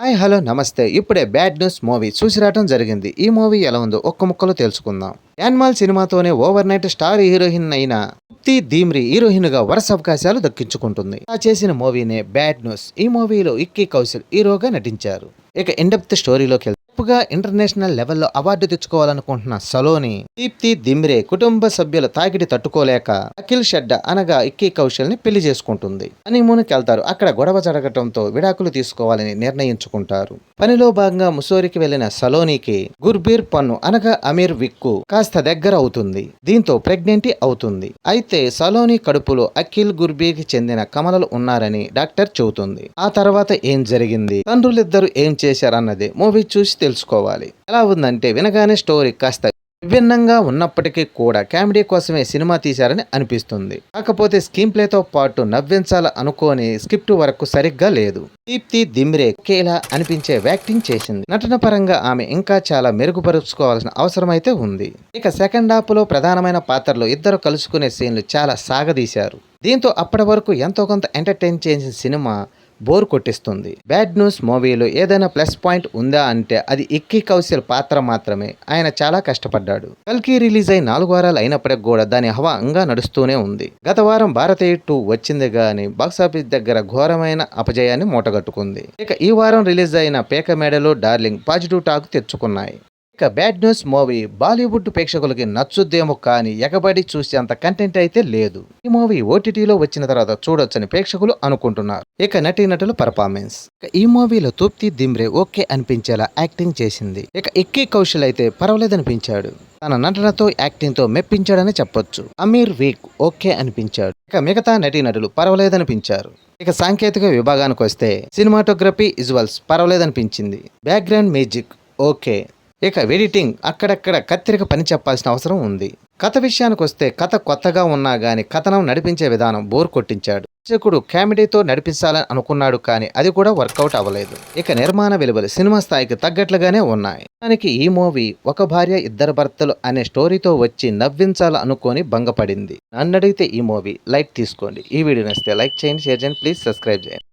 Hi hello నమస్తే. ఇప్పుడే bad news movie చూసి రావడం జరిగింది. ఈ మూవీ ఎలా ఉందో ఒక్క ముక్కలో తెలుసుకుందాం. యానిమల్ సినిమాతోనే ఓవర్ నైట్ స్టార్ హీరోయిన్ అయిన తృప్తి ధీమ్రి హీరోయిన్ గా వరుస అవకాశాలు దక్కించుకుంటుంది. ఆ చేసిన మూవీనే బ్యాడ్ న్యూస్. ఈ మూవీలో ఇక్కీ కౌశల్ హీరోగా నటించారు. ఇక ఇండెప్త్ స్టోరీలోకి వెళ్తే ఇంటర్నేషనల్ లెవెల్లో అవార్డు తెచ్చుకోవాలనుకుంటున్న సలోని దీప్తి దిమ్రే కుటుంబ సభ్యుల తాకిడి తట్టుకోలేక అఖిల్ షెడ్డా అనగా ఇక్కీ కౌశల్ ని పెళ్లి చేసుకుంటుంది. హనీమూన్కి వెళ్తారు. అక్కడ గొడవ జరగటంతో విడాకులు తీసుకోవాలని నిర్ణయించుకుంటారు. పనిలో భాగంగా ముసోరికి వెళ్లిన సలోనికి గుర్బీర్ పన్ను అనగా అమీర్ విక్కు కాస్త దగ్గర అవుతుంది. దీంతో ప్రెగ్నెంటీ అవుతుంది. అయితే సలోని కడుపులో అఖిల్ గుర్బీర్ కి చెందిన కమలలు ఉన్నారని డాక్టర్ చెబుతుంది. ఆ తర్వాత ఏం జరిగింది, తండ్రులిద్దరు ఏం చేశారన్నది మూవీ చూసి తెలుసుకోవాలి. ఎలా ఉందంటే వినగానే స్టోరీ కాస్త విభిన్నంగా ఉన్నప్పటికీ కూడా కామెడీ కోసమే సినిమా తీశారని అనిపిస్తుంది. కాకపోతే స్క్రీన్ ప్లేతో పాటు నవ్వించాల అనుకోని స్క్రిప్ట్ వరకు సరిగ్గా లేదు. దీప్తి దిమ్రే ఒకేలా అనిపించే యాక్టింగ్ చేసింది. నటన పరంగా ఆమె ఇంకా చాలా మెరుగుపరుచుకోవాల్సిన అవసరం అయితే ఉంది. ఇక సెకండ్ హాఫ్ లో ప్రధానమైన పాత్రలో ఇద్దరు కలుసుకునే సీన్లు చాలా సాగదీశారు. దీంతో అప్పటి వరకు ఎంతో కొంత ఎంటర్టైన్ చేసిన సినిమా బోర్ కొట్టిస్తుంది. బ్యాడ్ న్యూస్ మూవీలో ఏదైనా ప్లస్ పాయింట్ ఉందా అంటే అది ఇక్కీ కౌశల్ పాత్ర మాత్రమే. ఆయన చాలా కష్టపడ్డాడు. కల్కి రిలీజ్ అయి 4 వారాలు అయినప్పటికి కూడా దాని హవా అంగా నడుస్తూనే ఉంది. గత వారం భారతీయ 2 వచ్చింది గానీ బాక్సాఫీస్ దగ్గర ఘోరమైన అపజయాన్ని మూటగట్టుకుంది. ఇక ఈ వారం రిలీజ్ అయిన పేక మేడలో డార్లింగ్ పాజిటివ్ టాక్ తెచ్చుకున్నాయి. ఇక బ్యాడ్ న్యూస్ మూవీ బాలీవుడ్ ప్రేక్షకులకి నచ్చుద్దేమో కానీ ఎగబడి చూసేంత కంటెంట్ అయితే లేదు. ఈ మూవీ ఓటీటీలో వచ్చిన తర్వాత చూడొచ్చని ప్రేక్షకులు అనుకుంటున్నారు. ఇక నటీనటుల పర్ఫార్మెన్స్, ఈ మూవీలో తృప్తి దిమ్రే ఓకే అనిపించేలా యాక్టింగ్ చేసింది. ఇక ఇక్కీ కౌశల్ అయితే పర్వాలేదనిపించాడు. తన నటనతో యాక్టింగ్ తో మెప్పించాడని చెప్పొచ్చు. అమీర్ వీక్ ఓకే అనిపించాడు. ఇక మిగతా నటీనటులు పర్వాలేదనిపించారు. ఇక సాంకేతిక విభాగానికి వస్తే సినిమాటోగ్రఫీ, విజువల్స్ పర్వాలేదనిపించింది. Background music okay. ఇక ఎడిటింగ్ అక్కడక్కడ కత్తిరిక పని చెప్పాల్సిన అవసరం ఉంది. కథ విషయానికి వస్తే కథ కొత్తగా ఉన్నా గానీ కథనం నడిపించే విధానం బోర్ కొట్టించాడు. దర్శకుడు కామెడీతో నడిపించాలని అనుకున్నాడు కానీ అది కూడా వర్కౌట్ అవ్వలేదు. ఇక నిర్మాణ విలువలు సినిమా స్థాయికి తగ్గట్లుగానే ఉన్నాయి. దానికి ఈ మూవీ ఒక భార్య ఇద్దరు భర్తలు అనే స్టోరీతో వచ్చి నవ్వించాలనుకొని భంగపడింది. నన్ను అడిగితే ఈ మూవీ లైక్ తీసుకోండి. ఈ వీడియో నచ్చితే లైక్ చేయండి, షేర్ చేయండి, ప్లీజ్ సబ్స్క్రైబ్ చేయండి.